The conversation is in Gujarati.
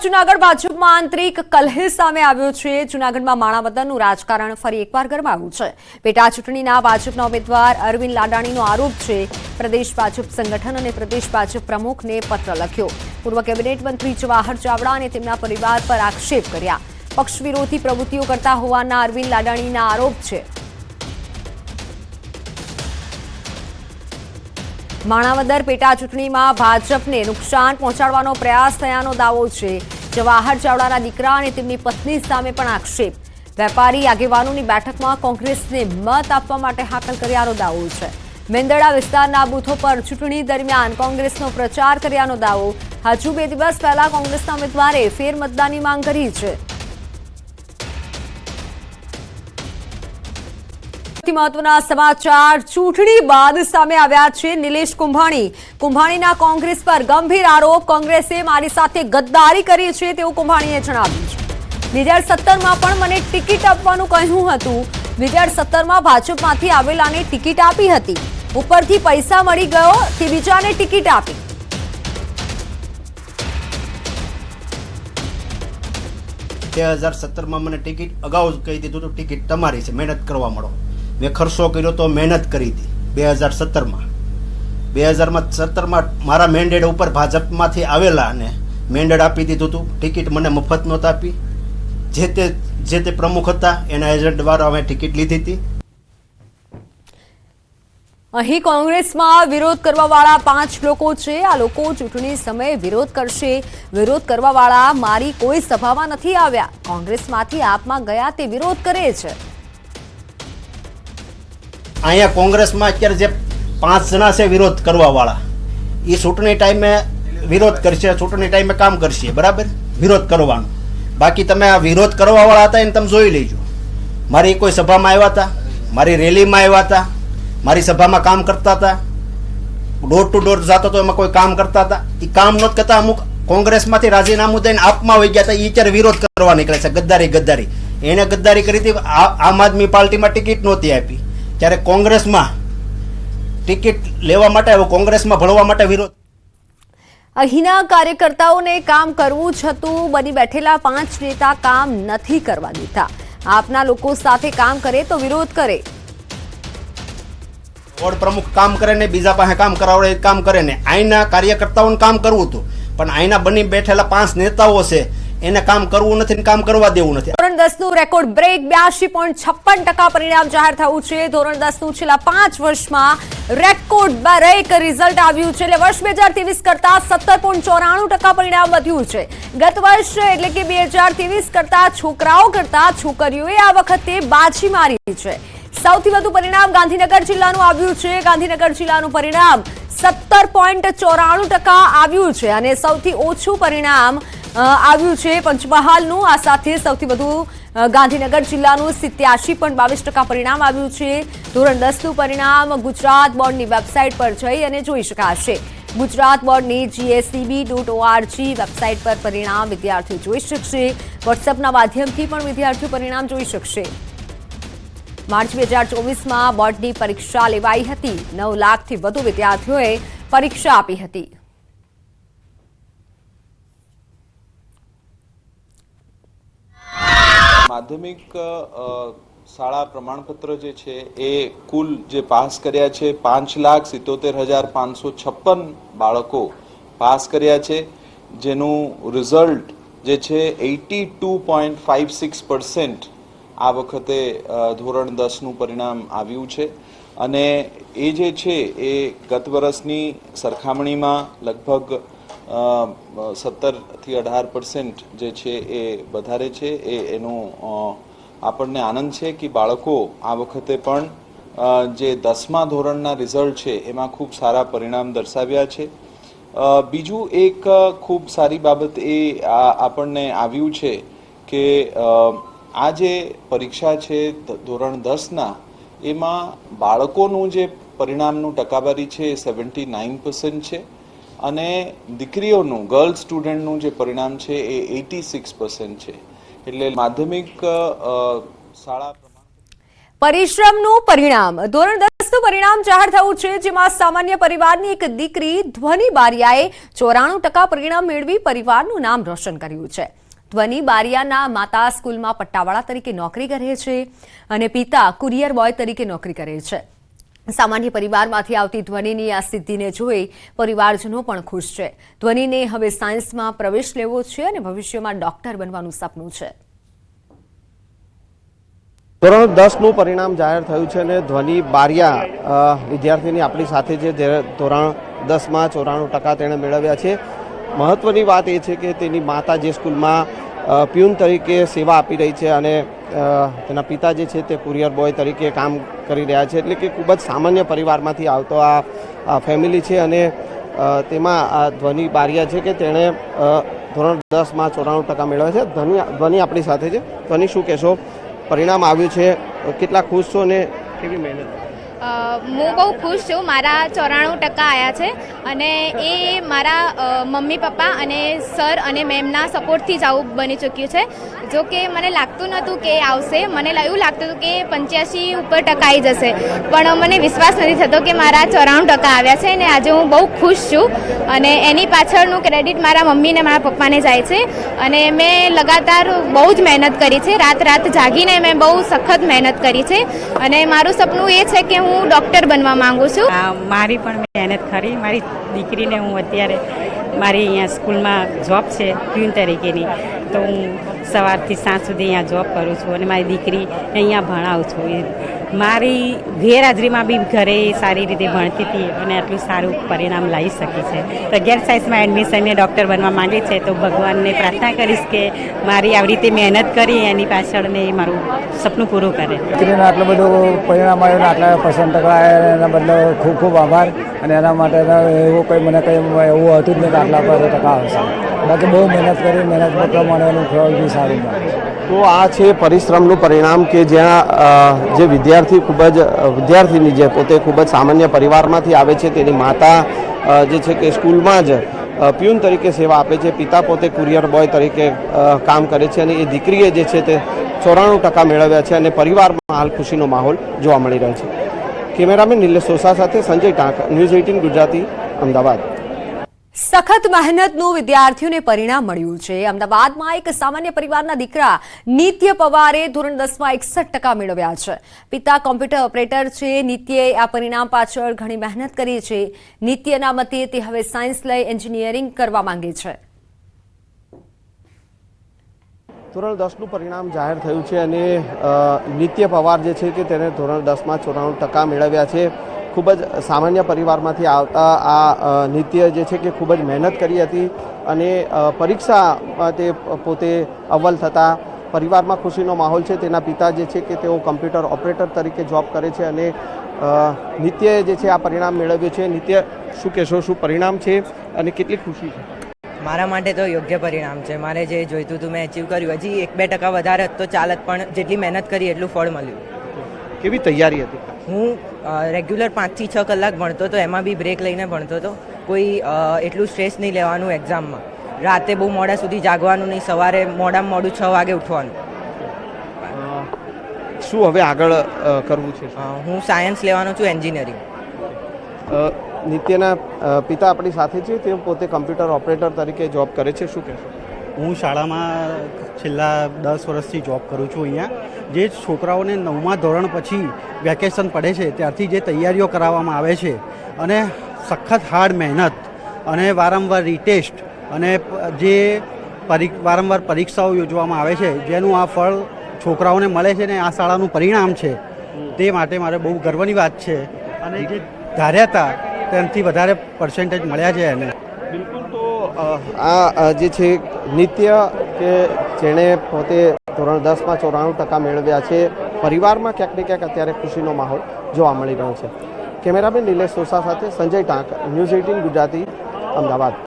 જૂનાગઢ ભાજપમાં આંતરિક કલહ સામે આવ્યો છે। જૂનાગઢમાં માણાવદરનું રાજકારણ ફરી એકવાર ગરમાયું છે। પેટા ચૂંટણીના ભાજપના ઉમેદવાર અરવિંદ લાડાણીનો આરોપ છે પ્રદેશ ભાજપ સંગઠન અને પ્રદેશ ભાજપ પ્રમુખને પત્ર લખ્યો। પૂર્વ કેબિનેટ મંત્રી જવાહર ચાવડા અને તેમના પરિવાર પર આક્ષેપ કર્યા। પક્ષ વિરોધી પ્રવૃત્તિઓ કરતા હોવાના અરવિંદ લાડાણીના આરોપ છે। માણાવદર પેટા ચૂંટણીમાં ભાજપને નુકસાન પહોંચાડવાનો પ્રયાસ થયાનો દાવો છે। જવાહર ચાવડાના દીકરા અને તેમની પત્ની સામે પણ આક્ષેપ। વેપારી આગેવાનોની બેઠકમાં કોંગ્રેસને મત આપવા માટે હાકલ કર્યાનો દાવો છે। મેંદરડા વિસ્તારના બૂથો પર ચૂંટણી દરમિયાન કોંગ્રેસનો પ્રચાર કર્યાનો દાવો। હજુ 2 દિવસ પહેલા કોંગ્રેસના ઉમેદવારે ફેરમતદાનની માંગ કરી છે। महत्वना समाचार चूंटणी बाद सामे आव्या छे। निलेश कुंभाणीना कोंग्रेस पर गंभीर आरोप। कोंग्रेसे मारी साथे गद्दारी करी छे तेवुं कुंभाणीए जणाव्युं छे। 2017 में पण मने टिकिट आपवानुं कह्युं हतुं। 2017 में भाजपमांथी आवेलाने टिकिट आपी हती। उपरथी पैसा मळी गयो ते बीजाने टिकिट आपी। 2017 में मने टिकिट अगाऊ कही दीधुं तो टिकिट तमारी छे, मेहनत करवा मळो। मैं खर्चो कर्यो तो मेहनत करी थी 2017 में। 2017 में मारा मेंडेड ऊपर भाजपमांथी आवेला ने मेंडेड आपी दीधुं हतुं। टिकिट मने मफत नहोती आपी। जे ते प्रमुख हता एना एजंट द्वारा अमे टिकिट लीधी थी। અહીં કોંગ્રેસમાં વિરોધ કરવાવાળા 5 લોકો છે। આ લોકો ચૂંટણી સમયે વિરોધ કરશે। વિરોધ કરવાવાળા મારી કોઈ સભામાં નથી આવ્યા। કોંગ્રેસમાંથી આપમાં ગયા તે વિરોધ કરે છે। અહીંયા કોંગ્રેસમાં અત્યારે જે 5 જણા છે વિરોધ કરવાવાળા એ ચૂંટણી ટાઈમે વિરોધ કરશે, ચૂંટણી ટાઈમે કામ કરશે, બરાબર? વિરોધ કરવાનો। બાકી તમે આ વિરોધ કરવાવાળા હતા એને તમે જોઈ લેજો। મારી કોઈ સભામાં આવ્યા હતા, મારી રેલીમાં આવ્યા હતા, મારી સભામાં કામ કરતા હતા, ડોર ટુ ડોર જતો તો એમાં કોઈ કામ કરતા હતા। એ કામ નહોત કરતા। અમુક કોંગ્રેસમાંથી રાજીનામું દઈને આપમાં વહી ગયા હતા। એ અત્યારે વિરોધ કરવા નીકળે છે। ગદ્દારી એને ગદ્દારી કરી હતી। આમ આદમી પાર્ટીમાં ટિકિટ નહોતી આપી ત્યારે કોંગ્રેસમાં ટિકિટ લેવા માટે, કોંગ્રેસમાં ભળવા માટે વિરોધ। અહીંના કાર્યકર્તાઓને કામ કરવું જ હતું। બની બેઠેલા 5 નેતા કામ નથી કરવા દેતા। આપના લોકો સાથે કામ કરે તો વિરોધ કરે। વોર્ડ પ્રમુખ કામ કરે ને બીજા પાસે કામ કરાવડે કામ કરે ને। આઈના કાર્યકર્તાઓને કામ કરવું હતું પણ આઈના બની બેઠેલા 5 નેતાઓ છે એને કામ કરવું નથી ને કામ કરવા દેવું નથી। ધોરણ 10 નું રેકોર્ડ બ્રેક 82.56% પરિણામ જાહેર થયું છે। ધોરણ 10 નું છેલ્લા 5 વર્ષમાં રેકોર્ડ બ્રેક રિઝલ્ટ આવ્યું છે। એટલે વર્ષ 2023 કરતા 17.94% પરિણામ વધ્યું છે। ગત વર્ષ એટલે કે 2023 કરતા છોકરાઓ કરતા છોકરીઓએ આ વખતે બાજી મારી છે। સૌથી વધુ પરિણામ ગાંધીનગર જિલ્લાનું આવ્યું છે। ગાંધીનગર જિલ્લાનું પરિણામ 17.94% આવ્યું છે અને સૌથી ઓછું પરિણામ આવ્યું છે પંચમહાલનું। આ સાથે સૌથી વધુ ગાંધીનગર જિલ્લાનું 87.22% પરિણામ આવ્યું છે। ધોરણ 10 નું પરિણામ ગુજરાત બોર્ડની વેબસાઇટ પર જઈ અને જોઈ શકાશે। ગુજરાત બોર્ડની GSEB.org વેબસાઇટ પર પરિણામ વિદ્યાર્થીઓ જોઈ શકશે। વોટ્સએપના માધ્યમથી પણ વિદ્યાર્થીઓ પરિણામ જોઈ શકશે। मार्च 2024 में बोर्डनी परीक्षा लेवाई हती। 9 लाख थी वधु विद्यार्थीओए परीक्षा आपी हती। माध्यमिक शाळा प्रमाणपत्र जे छे ए कुल जे पास कर्या छे 5,77,556 बाळको पास कर्या छे, जेनु रिजल्ट जे छे 82.56% आ वखते धोरण 10 નું પરિણામ આવ્યું છે અને એ જે છે એ ગત વર્ષની સરખામણીમાં લગભગ 17 થી 18% જે છે એ વધારે છે। એનો આપણને આનંદ છે કે બાળકો આ વખતે પણ જે 10મા ધોરણના રિઝલ્ટ છે એમાં ખૂબ સારા પરિણામ દર્શાવ્યા છે। બીજું એક ખૂબ સારી બાબત એ આપણને આવ્યું છે કે આ જે પરીક્ષા છે ધોરણ 10ના એમાં બાળકોનું જે પરિણામનું ટકાવારી છે 79% છે અને દીકરીઓનું ગર્લ સ્ટુડન્ટનું જે પરિણામ છે એ 86% છે। એટલે માધ્યમિક શાળા પરિશ્રમનું પરિણામ ધોરણ 10 10નું પરિણામ જાહેર થયું છે, જેમાં સામાન્ય પરિવારની એક દીકરી ધ્વનિ બારિયાએ 94% પરિણામ મેળવી પરિવારનું નામ રોશન કર્યું છે. ધ્વનિ બારિયાના માતા સ્કૂલમાં પટ્ટાવાળા તરીકે નોકરી કરે છે અને પિતા કુરિયર બોય તરીકે નોકરી કરે છે. સામાન્ય પરિવારમાંથી આવતી ધ્વનિની આ સિદ્ધિને જોઈ પરિવારજનો પણ ખુશ છે. ધ્વનિને હવે સાયન્સમાં પ્રવેશ લેવો છે અને ભવિષ્યમાં ડોક્ટર બનવાનું સપનું છે. ધોરણ 10નું પરિણામ જાહેર થયું છે અને ધ્વનિ બારિયા વિદ્યાર્થીની આપણી સાથે છે. ધોરણ 10માં 94% તેણે મેળવ્યા છે. મહત્વની વાત એ છે કે તેની માતા જે સ્કૂલમાં પ્યુન તરીકે સેવા આપી રહી છે અને તેના પિતા જે છે તે કુરિયર બોય તરીકે કામ કરી રહ્યા છે. એટલે કે ખૂબ જ સામાન્ય પરિવારમાંથી આવતો આ ફેમિલી છે અને તેમાં આ ધ્વનિ બારિયા છે કે તેણે ધોરણ 10માં 94% મેળવ્યા છે. ધ્વનિ આપણી સાથે છે. ધ્વનિ, શું કહેશો? પરિણામ આવ્યું છે, કેટલા ખુશ છો અને કેવી મહેનત? હું બહુ ખુશ છું. મારા 94% આવ્યા છે અને એ મારા મમ્મી પપ્પા અને સર અને મેમના સપોર્ટથી જ આવું બની ચૂક્યું છે. જો કે મને લાગતું નહોતું કે આવશે. મને એવું લાગતું હતું કે 85 ઉપર ટકા આવી જશે, પણ મને વિશ્વાસ નથી થતો કે મારા 94% આવ્યા છે અને આજે હું બહુ ખુશ છું. અને એની પાછળનું ક્રેડિટ મારા મમ્મી અને મારા પપ્પાને જાય છે. અને મેં લગાતાર બહુ જ મહેનત કરી છે. રાત જાગીને મેં બહુ સખત મહેનત કરી છે અને મારું સપનું એ છે કે હું ડૉક્ટર બનવા માંગુ છું. મારી પણ મહેનત ખરી. મારી દીકરીને હું અત્યારે મારી અહીંયા સ્કૂલમાં જોબ છે પ્યુન તરીકેની, તો હું સવારથી સાંજ સુધી અહીંયા જોબ કરું છું અને મારી દીકરી અહીંયા ભણાવું છું. મારી ગેરહાજરીમાં બી ઘરે સારી રીતે ભણતી હતી અને આટલું સારું પરિણામ લાવી શકી છે. તો 11 સાયન્સમાં એડમિશનને ડૉક્ટર બનવા માંગે છે, તો ભગવાનને પ્રાર્થના કરીશ કે મારી આવી રીતે મહેનત કરી એની પાછળ ને મારું સપનું પૂરું કરે. દીકરીને આટલું બધું પરિણામ આવ્યું, આટલા % આવ્યા, એના બદલે ખૂબ ખૂબ આભાર. અને એના માટે એવું કંઈ મને કંઈ એવું હતું જ નહીં કે આટલા % આવશે. બાકી બહુ મહેનત કરી, મહેનત પ્રમાણે એનું ફળ બી સારું મળે. તો આ છે પરિશ્રમનું પરિણામ કે જ્યાં જે વિદ્યાર્થીની જે પોતે ખૂબ જ સામાન્ય પરિવારમાંથી આવે છે, તેની માતા જે છે કે સ્કૂલમાં જ પ્યુન તરીકે સેવા આપે છે, પિતા પોતે કુરિયર બોય તરીકે કામ કરે છે અને એ દીકરીએ જે છે તે 94% મેળવ્યા છે અને પરિવારમાં હાલ ખુશીનો માહોલ જોવા મળી રહ્યો છે. કેમેરામેન નિલેશ સોસા સાથે સંજય ટાંક, ન્યૂઝ 18 ગુજરાતી, અમદાવાદ. સખત મહેનતનું વિદ્યાર્થીઓને પરિણામ મળ્યું છે. અમદાવાદમાં એક સામાન્ય પરિવારના દીકરા નિત્ય પવારે ધોરણ 10માં 61% મેળવ્યા છે. પિતા કોમ્પ્યુટર ઓપરેટર છે. નિત્યએ આ પરિણામ પાછળ ઘણી મહેનત કરી છે. નિત્યના મતે તે હવે સાયન્સ લઈ એન્જિનિયરિંગ કરવા માંગે છે. ધોરણ 10નું પરિણામ જાહેર થયું છે અને નિત્ય પવાર જે છે કે તેને ધોરણ 10માં 94% મેળવ્યા છે. ખૂબ જ સામાન્ય પરિવારમાંથી આવતા આ નિત્ય જે છે કે ખૂબ જ મહેનત કરી હતી અને પરીક્ષામાં તે પોતે અવ્વલ થતાં પરિવારમાં ખુશીનો માહોલ છે. તેના પિતા જે છે કે તેઓ કમ્પ્યુટર ઓપરેટર તરીકે જોબ કરે છે અને નિત્યએ જે છે આ પરિણામ મેળવ્યું છે. નિત્ય, શું કહેશો? શું પરિણામ છે અને કેટલી ખુશી છે? મારા માટે તો યોગ્ય પરિણામ છે. મારે જે જોઈતું હતું મેં અચીવ કર્યું. હજી 1-2% વધારે હતો ચાલત, પણ જેટલી મહેનત કરી એટલું ફળ મળ્યું. કેવી તૈયારી હતી? હું રેગ્યુલર 5 થી 6 કલાક ભણતો હતો. એમાં બી બ્રેક લઈને ભણતો હતો. કોઈ એટલું સ્ટ્રેસ નહીં લેવાનું એક્ઝામમાં. રાતે બહુ મોડા સુધી જાગવાનું નહીં, સવારે મોડામાં મોડું 6 વાગે ઉઠવાનું. શું હવે આગળ કરવું છે? હું સાયન્સ લેવાનો છું, એન્જિનિયરિંગ. નિત્યના પિતા આપણી સાથે છે, તે પોતે કમ્પ્યુટર ઓપરેટર તરીકે જોબ કરે છે. શું કહેશો? હું શાળામાં છેલ્લા 10 વર્ષથી જોબ કરું છું. અહીંયા જે છોકરાઓને 9મા ધોરણ પછી વેકેશન પડે છે ત્યારથી જે તૈયારીઓ કરાવવામાં આવે છે અને સખત હાર્ડ મહેનત અને વારંવાર રીટેસ્ટ અને જે વારંવાર પરીક્ષાઓ યોજવામાં આવે છે, જેનું આ ફળ છોકરાઓને મળે છે ને આ શાળાનું પરિણામ છે, તે માટે મારે બહુ ગર્વની વાત છે. અને જે ધાર્યા હતા તેનાથી વધારે % મળ્યા છે એને. બિલકુલ. તો આ જે છે નિત્ય કે જેણે પોતે ધોરણ 10માં 94% મેળવ્યા છે, પરિવારમાં ક્યાંક ને ક્યાંક અત્યારે ખુશીનો માહોલ જોવા મળી રહ્યો છે. કેમેરામેન નિલેશ સોસા સાથે સંજય ટાંક, ન્યૂઝ 18 ગુજરાતી, અમદાવાદ.